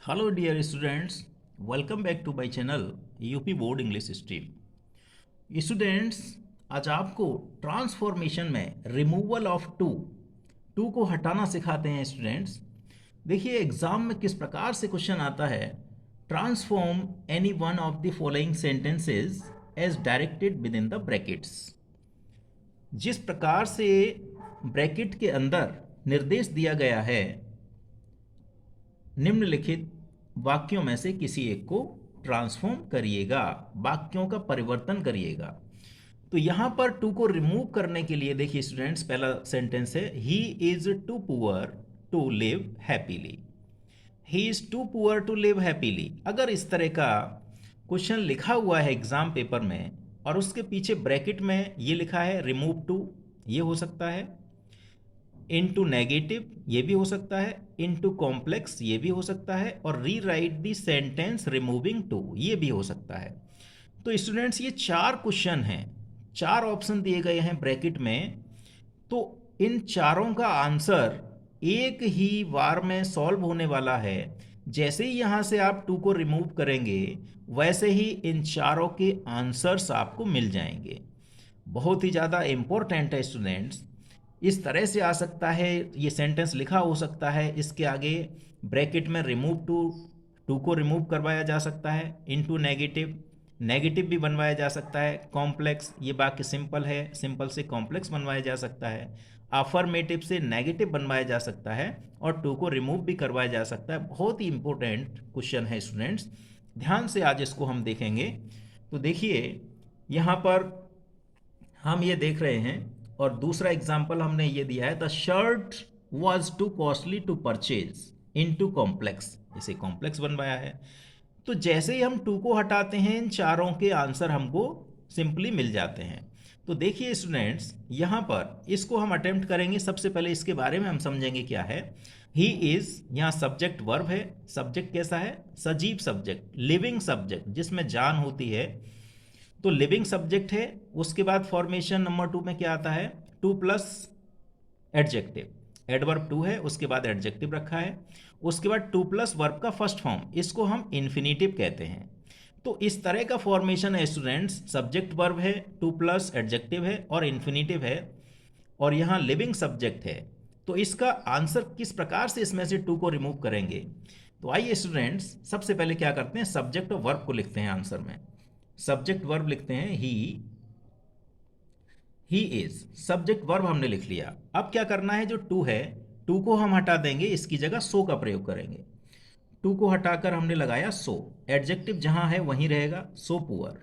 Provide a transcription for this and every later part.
Hello dear students, welcome back to my channel UP board English stream. Students, आज आपको transformation में removal of to too को हटाना सिखाते हैं। स्टूडेंट्स, देखिए एग्जाम में किस प्रकार से क्वेश्चन आता है। Transform any one of the following sentences as directed with in the brackets. जिस प्रकार से ब्रैकेट के अंदर निर्देश दिया गया है, निम्नलिखित वाक्यों में से किसी एक को ट्रांसफॉर्म करिएगा, वाक्यों का परिवर्तन करिएगा। तो यहां पर टू को रिमूव करने के लिए देखिए स्टूडेंट्स, पहला सेंटेंस है he is too poor to live happily. He is too poor to live happily. अगर इस तरह का क्वेश्चन लिखा हुआ है एग्जाम पेपर में और उसके पीछे ब्रैकेट में ये लिखा है रिमूव टू, ये हो सकता है। इनटू नेगेटिव ये भी हो सकता है, इनटू कॉम्प्लेक्स ये भी हो सकता है, और rewrite the sentence removing too ये भी हो सकता है। तो स्टूडेंट्स, ये चार क्वेश्चन हैं, चार ऑप्शन दिए गए हैं ब्रैकेट में। तो इन चारों का आंसर एक ही बार में सॉल्व होने वाला है। जैसे ही यहां से आप टू को रिमूव करेंगे वैसे ही इन चारों के आंसर्स आपको मिल जाएंगे। बहुत ही ज़्यादा इम्पोर्टेंट है स्टूडेंट्स। इस तरह से आ सकता है, ये सेंटेंस लिखा हो सकता है, इसके आगे ब्रैकेट में रिमूव टू, टू को रिमूव करवाया जा सकता है। इनटू नेगेटिव, नेगेटिव भी बनवाया जा सकता है। कॉम्प्लेक्स, ये वाक्य सिंपल है, सिंपल से कॉम्प्लेक्स बनवाया जा सकता है। अफर्मेटिव से नेगेटिव बनवाया जा सकता है, और टू को रिमूव भी करवाया जा सकता है। बहुत ही इंपॉर्टेंट क्वेश्चन है स्टूडेंट्स, ध्यान से आज इसको हम देखेंगे। तो देखिए यहाँ पर हम ये देख रहे हैं, और दूसरा एग्जाम्पल हमने ये दिया है, the shirt was too costly to purchase into complex, इसे कॉम्प्लेक्स बनवाया है। तो जैसे ही हम टू को हटाते हैं इन चारों के आंसर हमको सिंपली मिल जाते हैं। तो देखिए स्टूडेंट्स, यहाँ पर इसको हम अटेम्प्ट करेंगे। सबसे पहले इसके बारे में हम समझेंगे क्या है। ही इज, यहाँ सब्जेक्ट वर्ब है। सब्जेक्ट कैसा है? सजीव सब्जेक्ट, लिविंग सब्जेक्ट जिसमें जान होती है। तो लिविंग सब्जेक्ट है। उसके बाद फॉर्मेशन नंबर टू में क्या आता है? Too plus adjective, adverb too है, उसके बाद एडजेक्टिव रखा है। उसके बाद टू प्लस वर्ब का फर्स्ट फॉर्म, इसको हम इन्फिनेटिव कहते हैं। तो इस तरह का फॉर्मेशन है स्टूडेंट्स, सब्जेक्ट वर्ब है, टू प्लस एडजेक्टिव है और इन्फिनेटिव है, और यहाँ लिविंग सब्जेक्ट है। तो इसका आंसर किस प्रकार से इसमें से टू को रिमूव करेंगे? तो आइए स्टूडेंट्स, सबसे पहले क्या करते हैं, सब्जेक्ट और वर्ब को लिखते हैं आंसर में। सब्जेक्ट वर्ब लिखते हैं ही इज, सब्जेक्ट वर्ब हमने लिख लिया। अब क्या करना है, जो टू है, टू को हम हटा देंगे, इसकी जगह सो का प्रयोग करेंगे। टू को हटाकर हमने लगाया सो, एडजेक्टिव जहां है वहीं रहेगा, सो पुअर।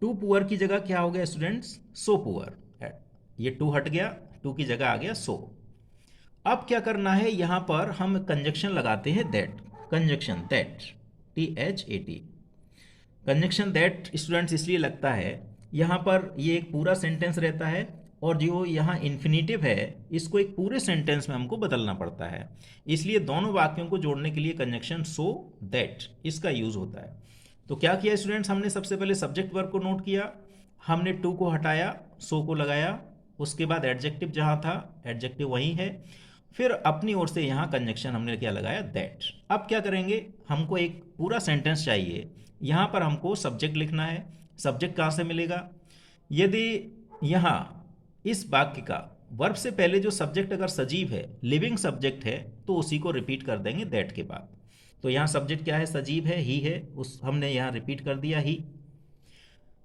टू पुअर की जगह क्या हो गया स्टूडेंट्स? So poor. ये टू हट गया, टू की जगह आ गया सो। अब क्या करना है, यहां पर हम कंजक्शन लगाते हैं that, conjunction that, THAT। Conjunction that students इसलिए लगता है, यहाँ पर ये एक पूरा सेंटेंस रहता है, और जो यहाँ इन्फिनेटिव है इसको एक पूरे सेंटेंस में हमको बदलना पड़ता है। इसलिए दोनों वाक्यों को जोड़ने के लिए कंजक्शन सो दैट इसका यूज होता है। तो क्या किया स्टूडेंट्स, हमने सबसे पहले सब्जेक्ट वर्ब को नोट किया, हमने टू को हटाया, सो को लगाया, उसके बाद एडजेक्टिव जहाँ था एडजेक्टिव वहीं है, फिर अपनी ओर से यहाँ कंजक्शन हमने क्या लगाया, दैट। अब क्या करेंगे, हमको एक पूरा सेंटेंस चाहिए। यहाँ पर हमको सब्जेक्ट लिखना है। सब्जेक्ट कहाँ से मिलेगा? यदि यहाँ इस वाक्य का वर्ब से पहले जो सब्जेक्ट अगर सजीव है, लिविंग सब्जेक्ट है, तो उसी को रिपीट कर देंगे दैट के बाद। तो यहाँ सब्जेक्ट क्या है? सजीव है, ही है, उस हमने यहाँ रिपीट कर दिया ही।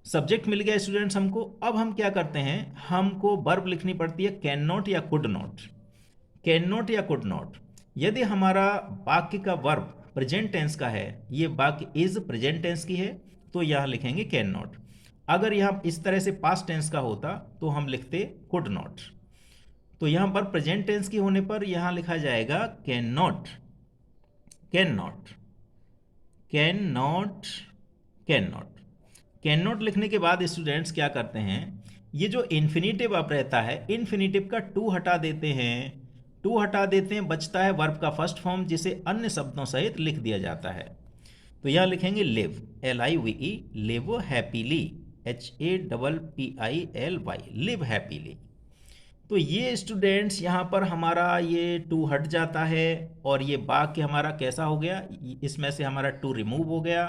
सब्जेक्ट मिल गया स्टूडेंट्स हमको। अब हम क्या करते हैं, हमको वर्ब लिखनी पड़ती है कैन नॉट या कुड नॉट। कैन नॉट या कुड नॉट, यदि हमारा वाक्य का वर्ब प्रेजेंट टेंस का है, ये वाक्य इज प्रेजेंट टेंस की है, तो यहां लिखेंगे कैन नॉट। अगर यहां इस तरह से पास्ट टेंस का होता तो हम लिखते कुड नॉट। तो यहां पर प्रेजेंट टेंस की होने पर यहां लिखा जाएगा can not, can not, can not, can not. Can not लिखने के बाद स्टूडेंट्स क्या करते हैं, ये जो इन्फिनेटिव अब रहता है, इन्फिनेटिव का टू हटा देते हैं, टू हटा देते हैं, बचता है वर्ब का फर्स्ट फॉर्म जिसे अन्य शब्दों सहित लिख दिया जाता है। तो यहां लिखेंगे live, LIVE, live happily, HAPPILY, live happily. तो ये स्टूडेंट्स यहाँ पर हमारा ये टू हट जाता है और ये वाक्य हमारा कैसा हो गया, इसमें से हमारा टू रिमूव हो गया।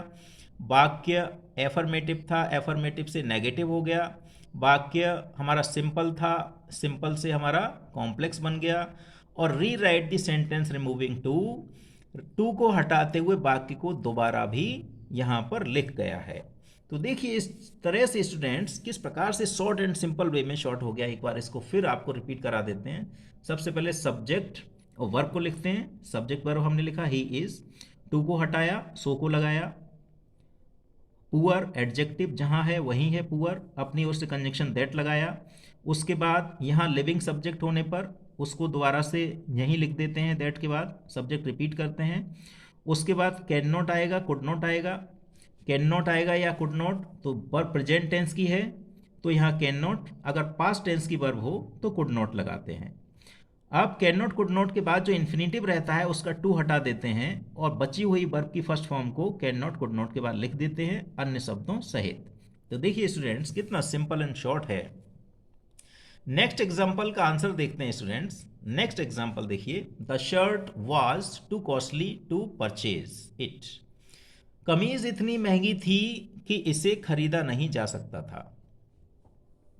वाक्य एफर्मेटिव था, एफर्मेटिव से नेगेटिव हो गया। वाक्य हमारा सिंपल था, सिंपल से हमारा कॉम्प्लेक्स बन गया। और rewrite the sentence removing too, too को हटाते हुए वाक्य को दोबारा भी यहाँ पर लिख गया है। तो देखिए इस तरह से स्टूडेंट्स किस प्रकार से शॉर्ट एंड सिंपल वे में शॉर्ट हो गया। एक बार इसको फिर आपको रिपीट करा देते हैं। सबसे पहले सब्जेक्ट और वर्ब को लिखते हैं। सब्जेक्ट वर्ब हमने लिखा ही इज, टू को हटाया, सो को लगाया। पुअर एडजेक्टिव जहाँ है वहीं है पुअर, अपनी ओर से कंजंक्शन दैट लगाया। उसके बाद यहाँ लिविंग सब्जेक्ट होने पर उसको दोबारा से यहीं लिख देते हैं, दैट के बाद सब्जेक्ट रिपीट करते हैं। उसके बाद कैन नॉट आएगा, कुड नॉट आएगा। कैन नॉट आएगा या कुड नॉट तो वर्ब प्रेजेंट टेंस की है तो यहाँ कैन नॉट, अगर पास्ट टेंस की वर्ब हो तो कुड नॉट लगाते हैं। अब कैन नॉट कुड नॉट के बाद जो इन्फिनेटिव रहता है उसका टू हटा देते हैं और बची हुई वर्ब की फर्स्ट फॉर्म को कैन नॉट कुड नॉट के बाद लिख देते हैं अन्य शब्दों सहित। तो देखिए स्टूडेंट्स कितना सिंपल एंड शॉर्ट है। नेक्स्ट एग्जाम्पल का आंसर देखते हैं स्टूडेंट्स। नेक्स्ट एग्जाम्पल देखिए, the shirt was too costly to purchase it. कमीज इतनी महंगी थी कि इसे खरीदा नहीं जा सकता था।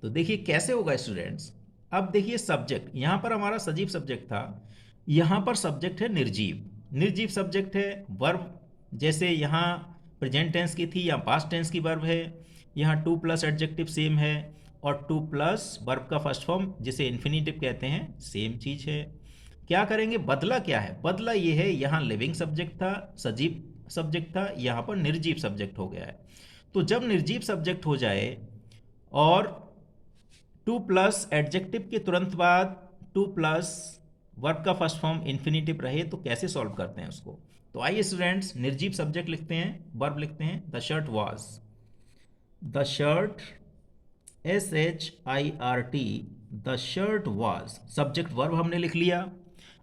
तो देखिए कैसे होगा स्टूडेंट्स। अब देखिए सब्जेक्ट, यहां पर हमारा सजीव सब्जेक्ट था, यहां पर सब्जेक्ट है निर्जीव, निर्जीव सब्जेक्ट है। वर्ब जैसे यहां प्रेजेंट टेंस की थी, यहाँ पास्ट टेंस की वर्ब है। यहाँ टू प्लस एडजेक्टिव सेम है और टू प्लस वर्ब का फर्स्ट फॉर्म जिसे इन्फिनिटिव कहते हैं सेम चीज है। क्या करेंगे, बदला क्या है, बदला ये है यहाँ लिविंग सब्जेक्ट था, सजीव सब्जेक्ट था, यहाँ पर निर्जीव सब्जेक्ट हो गया है। तो जब निर्जीव सब्जेक्ट हो जाए और टू प्लस एडजेक्टिव के तुरंत बाद टू प्लस वर्ब का फर्स्ट फॉर्म इन्फिनिटिव रहे तो कैसे सॉल्व करते हैं उसको। तो आइए स्टूडेंट्स निर्जीव सब्जेक्ट लिखते हैं, वर्ब लिखते हैं। The shirt was, the shirt SHIRT, the shirt was. Subject verb हमने लिख लिया।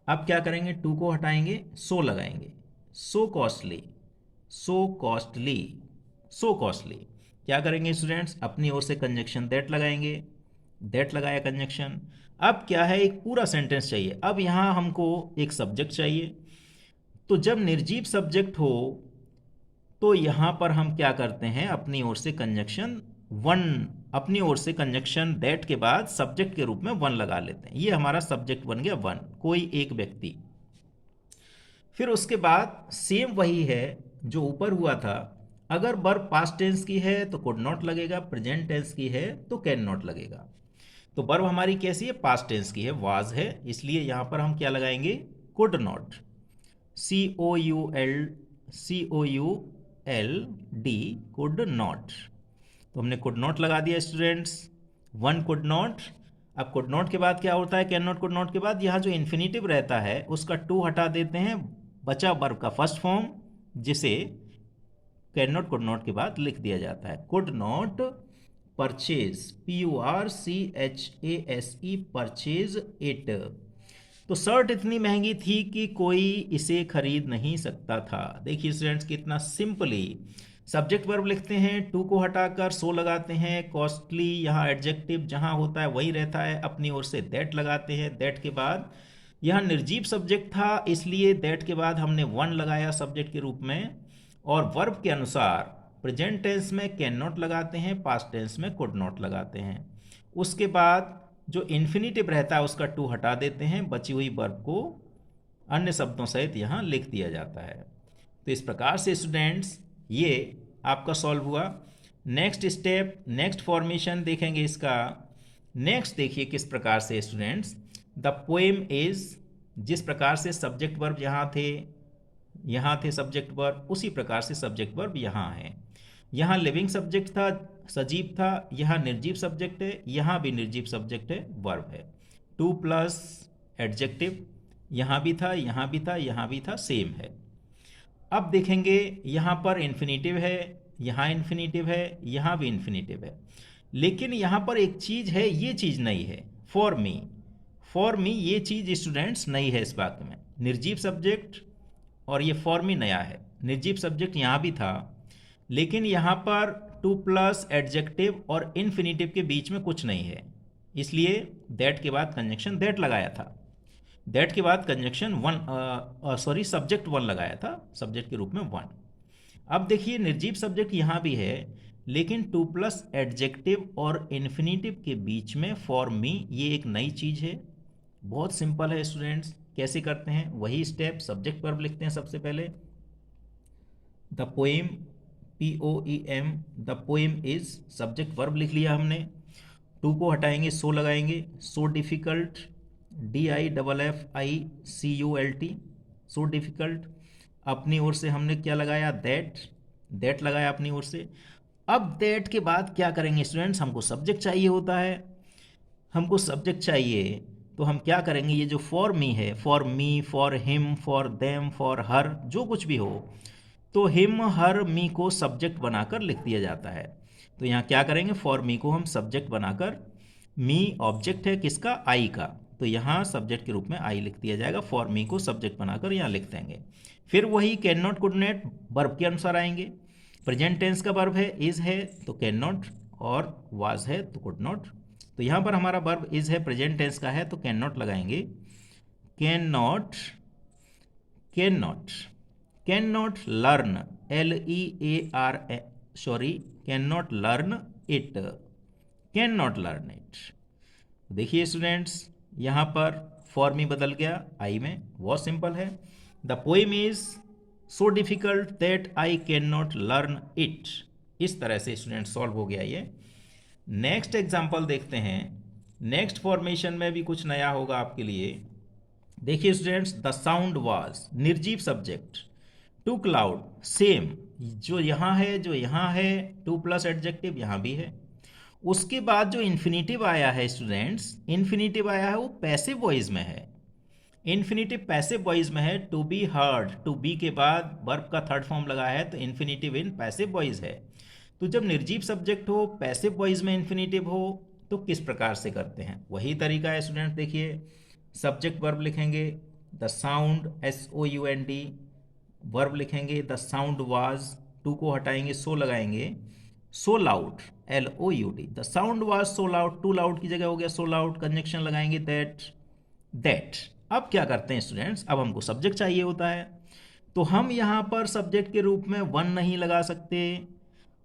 अब क्या करेंगे, टू को हटाएंगे, सो लगाएंगे। सो कॉस्टली, सो कॉस्टली, सो कॉस्टली। क्या करेंगे स्टूडेंट्स, अपनी ओर से कंजक्शन दैट लगाएंगे, दैट लगाया कंजक्शन। अब क्या है, एक पूरा सेंटेंस चाहिए। अब यहाँ हमको एक सब्जेक्ट चाहिए। तो जब निर्जीव सब्जेक्ट हो तो यहाँ पर हम क्या करते हैं, अपनी ओर से कंजक्शन वन, अपनी ओर से कंजक्शन दैट के बाद सब्जेक्ट के रूप में वन लगा लेते हैं। ये हमारा सब्जेक्ट बन गया वन, कोई एक व्यक्ति। फिर उसके बाद सेम वही है जो ऊपर हुआ था। अगर वर्ब पास्ट टेंस की है तो कुड नॉट लगेगा, प्रेजेंट टेंस की है तो कैन नॉट लगेगा। तो वर्ब हमारी कैसी है, पास्ट टेंस की है, वाज है, इसलिए यहां पर हम क्या लगाएंगे, could not, COULD, could not. तो हमने कुड नॉट लगा दिया स्टूडेंट्स, वन कुड नॉट। अब कुड नॉट के बाद क्या होता है, कैन नॉट कुड नॉट के बाद यहाँ जो इन्फिनेटिव रहता है उसका टू हटा देते हैं, बचा वर्ब का फर्स्ट फॉर्म जिसे कैन नॉट कुड नॉट के बाद लिख दिया जाता है। Could not purchase, PURCHASE, purchase it. तो शर्ट इतनी महंगी थी कि कोई इसे खरीद नहीं सकता था। देखिए स्टूडेंट्स कितना सिंपली सब्जेक्ट वर्ब लिखते हैं, टू को हटाकर सो लगाते हैं, कॉस्टली यहाँ एडजेक्टिव जहाँ होता है वही रहता है, अपनी ओर से दैट लगाते हैं, दैट के बाद यहाँ निर्जीव सब्जेक्ट था इसलिए दैट के बाद हमने वन लगाया सब्जेक्ट के रूप में। और वर्ब के अनुसार प्रेजेंट टेंस में कैन नॉट लगाते हैं, पास्ट टेंस में कुड नॉट लगाते हैं। उसके बाद जो इन्फिनिटिव रहता है उसका टू हटा देते हैं, बची हुई वर्ब को अन्य शब्दों सहित यहाँ लिख दिया जाता है। तो इस प्रकार से स्टूडेंट्स ये आपका सॉल्व हुआ। नेक्स्ट स्टेप, नेक्स्ट फॉर्मेशन देखेंगे इसका। नेक्स्ट देखिए किस प्रकार से स्टूडेंट्स, द पोएम इज, जिस प्रकार से सब्जेक्ट वर्ब यहाँ थे सब्जेक्ट वर्ब, उसी प्रकार से सब्जेक्ट वर्ब यहाँ है। यहाँ लिविंग सब्जेक्ट था, सजीव था, यहाँ निर्जीव सब्जेक्ट है, यहाँ भी निर्जीव सब्जेक्ट है, वर्ब है। टू प्लस एडजेक्टिव यहाँ भी था, यहाँ भी था, यहाँ भी था, सेम है। अब देखेंगे यहाँ पर इन्फिनेटिव है, यहाँ इन्फिनेटिव है, यहाँ भी इन्फिनेटिव है, लेकिन यहाँ पर एक चीज़ है, ये चीज़ नहीं है, फॉर मी, फॉर मी ये चीज़ स्टूडेंट्स नहीं है इस वाक्य में। निर्जीव सब्जेक्ट और ये फॉर मी नया है। निर्जीव सब्जेक्ट यहाँ भी था लेकिन यहाँ पर टू प्लस एडजेक्टिव और इन्फिनेटिव के बीच में कुछ नहीं है, इसलिए दैट के बाद कंजंक्शन दैट लगाया था, दैट के बाद conjunction one, sorry subject one लगाया था, सब्जेक्ट के रूप में वन। अब देखिए निर्जीव सब्जेक्ट यहाँ भी है, लेकिन टू प्लस एडजेक्टिव और इन्फिनेटिव के बीच में फॉर मी, ये एक नई चीज़ है। बहुत सिंपल है स्टूडेंट्स, कैसे करते हैं वही स्टेप, सब्जेक्ट वर्ब लिखते हैं सबसे पहले, the poem, POEM, the poem is, subject verb लिख लिया हमने, टू को हटाएंगे सो लगाएंगे, so difficult, DIFFICULT, so difficult. अपनी ओर से हमने क्या लगाया, दैट, दैट लगाया अपनी ओर से। अब दैट के बाद क्या करेंगे स्टूडेंट्स, हमको सब्जेक्ट चाहिए होता है, हमको सब्जेक्ट चाहिए, तो हम क्या करेंगे, ये जो फॉर मी है, for me, for him, for them, for her, जो कुछ भी हो, तो हिम हर मी को सब्जेक्ट बनाकर लिख दिया जाता है। तो यहाँ क्या करेंगे, फॉर मी को हम सब्जेक्ट बनाकर, मी ऑब्जेक्ट है किसका, आई का, तो यहाँ सब्जेक्ट के रूप में आई लिख दिया जाएगा, फॉर मी को सब्जेक्ट बनाकर यहाँ लिख देंगे। फिर वही can not could not verb के अनुसार आएंगे, प्रेजेंट टेंस का वर्ब है, इज है तो कैन नॉट, और वाज है तो कुड नॉट। तो यहाँ पर हमारा वर्ब इज है, प्रेजेंट टेंस का है, तो कैन नॉट लगाएंगे, can not, can not, can not learn, LEAR, sorry can not learn it, can not learn it. देखिए स्टूडेंट्स यहाँ पर फॉर मी बदल गया आई में, बहुत सिंपल है। The poem is so difficult that I can not learn it. इस तरह से स्टूडेंट सॉल्व हो गया ये। नेक्स्ट एग्जाम्पल देखते हैं, नेक्स्ट फॉर्मेशन में भी कुछ नया होगा आपके लिए। देखिए स्टूडेंट्स, द साउंड वाज, निर्जीव सब्जेक्ट, टू क्लाउड, सेम, जो यहाँ है जो यहाँ है, टू प्लस एडजेक्टिव यहाँ भी है। उसके बाद जो इन्फिनेटिव आया है स्टूडेंट्स, इन्फिनेटिव आया है वो पैसिव वॉइस में है, इन्फिनेटिव पैसिव वॉइस में है, to be heard, to be के बाद वर्ब का थर्ड फॉर्म लगा है, तो इन्फिनेटिव इन पैसिव वॉइस है। तो जब निर्जीव सब्जेक्ट हो, पैसिव वॉइस में इन्फिनेटिव हो, तो किस प्रकार से करते हैं, वही तरीका है स्टूडेंट। देखिए सब्जेक्ट वर्ब लिखेंगे, द साउंड, SOUND, वर्ब लिखेंगे द साउंड वाज, टू को हटाएंगे सो लगाएंगे, so loud, LOUD, the sound was so loud, too loud की जगह हो गया सो लाउड, कंजंक्शन लगाएंगे दैट, दैट। अब क्या करते हैं स्टूडेंट्स, अब हमको सब्जेक्ट चाहिए होता है, तो हम यहाँ पर सब्जेक्ट के रूप में वन नहीं लगा सकते,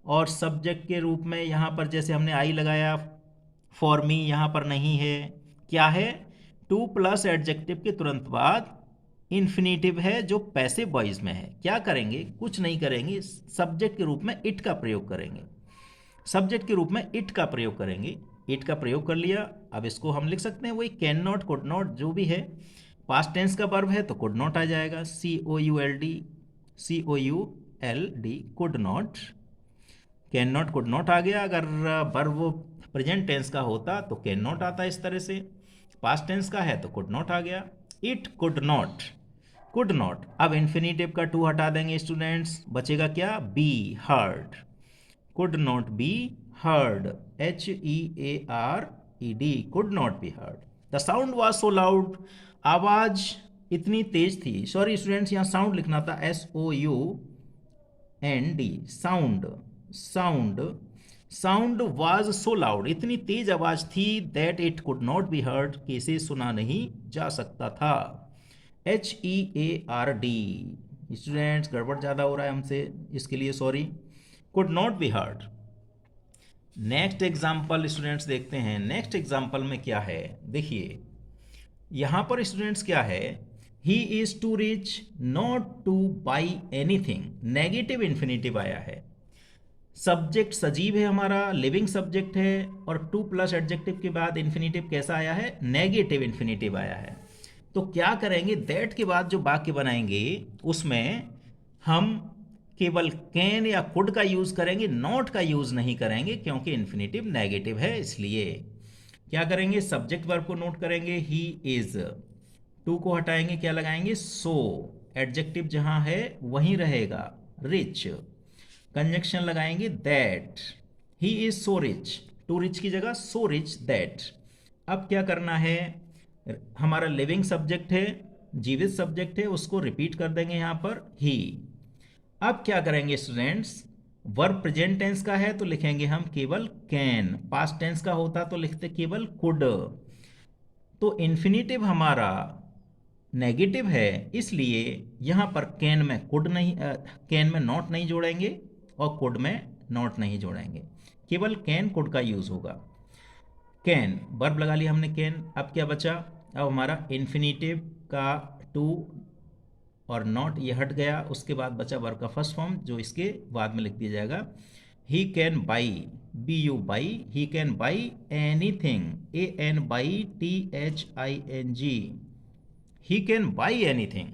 और सब्जेक्ट के रूप में यहाँ पर जैसे हमने आई लगाया, फॉर मी यहाँ पर नहीं है, क्या है, टू प्लस एडजेक्टिव के तुरंत बाद इन्फिनेटिव है जो पैसिव वॉइस में है। क्या करेंगे, कुछ नहीं करेंगे, सब्जेक्ट के रूप में इट का प्रयोग करेंगे, सब्जेक्ट के रूप में इट का प्रयोग करेंगे, इट का प्रयोग कर लिया। अब इसको हम लिख सकते हैं वही कैन नॉट, कुड नॉट, जो भी है, पास्ट टेंस का वर्ब है तो कुड नॉट आ जाएगा, COULD, could not, can not could not आ गया। अगर वर्ब प्रेजेंट टेंस का होता तो कैन नॉट आता इस तरह से, पास्ट टेंस का है तो कुड नॉट आ गया, it could not, could not. अब इन्फिनेटिव का टू हटा देंगे स्टूडेंट्स, बचेगा क्या, be heard, could not be heard, HEARED, could not be heard. The sound was so loud, आवाज इतनी तेज थी, सॉरी स्टूडेंट्स यहाँ साउंड लिखना था, SOUND, sound, sound, sound was so loud, इतनी तेज आवाज थी, that it could not be heard, कि इसे सुना नहीं जा सकता था, HEARD। स्टूडेंट्स गड़बड़ ज़्यादा हो रहा है हमसे, इसके लिए sorry, could not be heard. Next example students देखते हैं, नेक्स्ट एग्जाम्पल में क्या है, देखिए यहाँ पर स्टूडेंट्स क्या है, he is too rich not to buy anything, negative infinitive आया है, सब्जेक्ट सजीव है हमारा, लिविंग सब्जेक्ट है, और टू प्लस एडजेक्टिव के बाद इन्फिनेटिव कैसा आया है, नेगेटिव इन्फिनेटिव आया है। तो क्या करेंगे, दैट के बाद जो वाक्य बनाएंगे उसमें हम केवल कैन या कुड का यूज करेंगे, नॉट का यूज नहीं करेंगे, क्योंकि इन्फिनेटिव नेगेटिव है। इसलिए क्या करेंगे, सब्जेक्ट वर्ब को नोट करेंगे, ही इज, टू को हटाएंगे क्या लगाएंगे, सो, एडजेक्टिव जहां है वहीं रहेगा, रिच, कंजंक्शन लगाएंगे that, he is so rich, too rich की जगह सो रिच दैट। अब क्या करना है, हमारा लिविंग सब्जेक्ट है, जीवित सब्जेक्ट है, उसको रिपीट कर देंगे यहाँ पर ही। अब क्या करेंगे स्टूडेंट्स, वर्ब प्रेजेंट टेंस का है तो लिखेंगे हम केवल कैन, पास्ट टेंस का होता तो लिखते केवल कुड। तो इन्फिनेटिव हमारा नेगेटिव है, इसलिए यहां पर कैन में कुड नहीं, कैन में नॉट नहीं जोड़ेंगे और कुड में नॉट नहीं जोड़ेंगे, केवल कैन कुड का यूज होगा। कैन वर्ब लगा लिया हमने कैन, अब क्या बचा, अब हमारा इन्फिनेटिव का टू और नॉट ये हट गया, उसके बाद बचा वर्ब का फर्स्ट फॉर्म जो इसके बाद में लिख दिया जाएगा। He can buy, B U Y, he can buy anything, A N Y T H I N G, he can buy anything.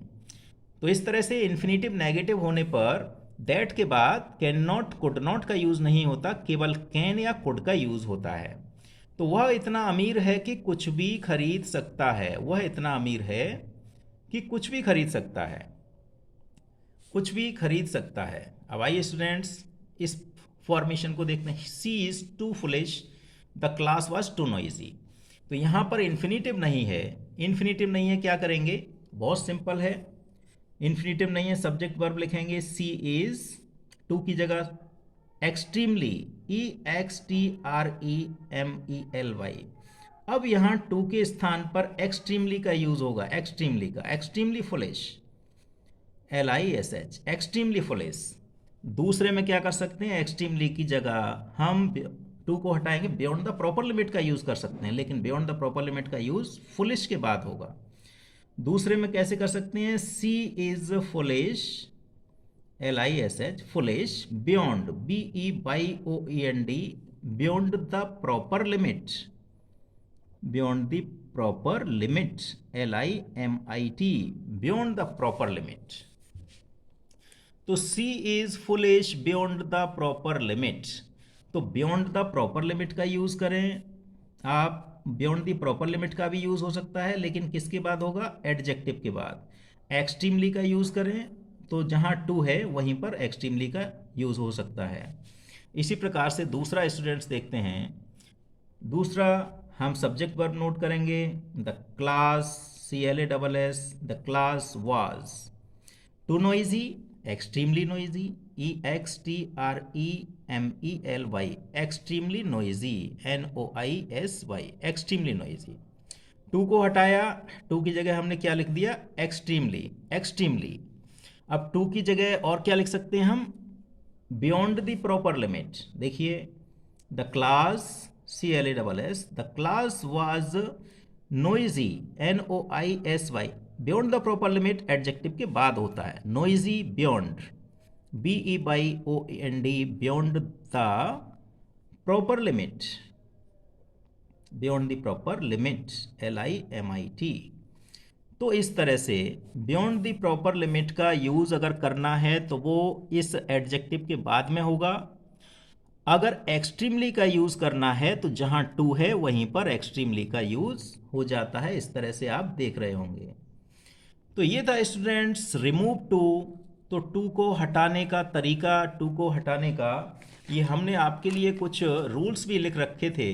तो इस तरह से इन्फिनेटिव नेगेटिव होने पर दैट के बाद कैन नॉट कुड नॉट का यूज नहीं होता, केवल कैन या कुड का यूज होता है। तो वह इतना अमीर है कि कुछ भी खरीद सकता है, वह इतना अमीर है कि कुछ भी खरीद सकता है, कुछ भी खरीद सकता है। अब आइए स्टूडेंट्स इस फॉर्मेशन को देखते हैं। सी is too foolish, the class was too noisy. तो यहाँ पर इन्फिनेटिव नहीं है, इन्फिनेटिव नहीं है, क्या करेंगे, बहुत सिंपल है। इन्फिनेटिव नहीं है, सब्जेक्ट वर्ब लिखेंगे सी इज, टू की जगह extremely, E X T R E M E L Y. अब यहाँ टू के स्थान पर एक्सट्रीमली का यूज होगा, एक्सट्रीमली का, extremely foolish, L I S H, extremely foolish. दूसरे में क्या कर सकते हैं, एक्सट्रीमली की जगह हम टू को हटाएंगे, बियॉन्ड द प्रॉपर लिमिट का यूज कर सकते हैं, लेकिन बियॉन्ड द प्रॉपर लिमिट का यूज फुलिश के बाद होगा। दूसरे में कैसे कर सकते हैं, सी is foolish, L I S H, foolish beyond, B E Y O E N D, beyond the proper limit, beyond the proper limit, L I M I T, beyond the proper limit. तो C is foolish beyond the proper limit, तो beyond the proper limit का use करें आप, beyond the proper limit का भी use हो सकता है, लेकिन किसके बाद होगा, एडजेक्टिव के बाद। एक्सट्रीमली का यूज करें तो जहां टू है वहीं पर एक्सट्रीमली का यूज हो सकता है। इसी प्रकार से दूसरा स्टूडेंट्स देखते हैं, दूसरा हम सब्जेक्ट वर्ब नोट करेंगे, the class, C L A double S, the class was too noisy, extremely noisy, E X T R E M E L Y, extremely noisy, N O I S Y, extremely noisy. Too को हटाया, to की जगह हमने क्या लिख दिया, extremely, extremely. अब to की जगह और क्या लिख सकते हैं हम, बियॉन्ड द प्रॉपर लिमिट। देखिए the class, C L A double S, the class was noisy, N O I S Y, beyond the proper limit adjective के बाद होता है, noisy beyond, B E Y O N D, beyond the proper limit, beyond the proper limit, L I M I T. तो इस तरह से beyond the proper limit का use अगर करना है तो वो इस एडजेक्टिव के बाद में होगा। अगर एक्सट्रीमली का यूज करना है तो जहां टू है वहीं पर एक्सट्रीमली का यूज हो जाता है। इस तरह से आप देख रहे होंगे। तो ये था स्टूडेंट्स रिमूव टू। तो टू को हटाने का तरीका, टू को हटाने का ये हमने आपके लिए कुछ रूल्स भी लिख रखे थे।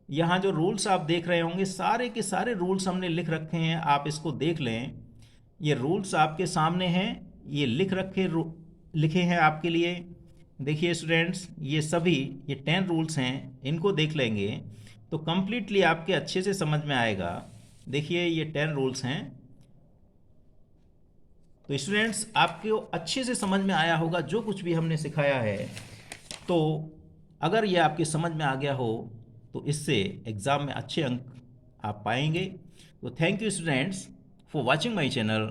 यहाँ जो रूल्स आप देख रहे होंगे सारे के सारे रूल्स हमने लिख रखे हैं, आप इसको देख लें। ये रूल्स आपके सामने हैं, ये लिखे हैं आपके लिए। देखिए स्टूडेंट्स ये सभी ये 10 रूल्स हैं, इनको देख लेंगे तो कम्प्लीटली आपके अच्छे से समझ में आएगा। देखिए ये 10 रूल्स हैं। तो स्टूडेंट्स आपको अच्छे से समझ में आया होगा जो कुछ भी हमने सिखाया है। तो अगर ये आपके समझ में आ गया हो तो इससे एग्ज़ाम में अच्छे अंक आप पाएंगे। तो thank you students for watching my channel.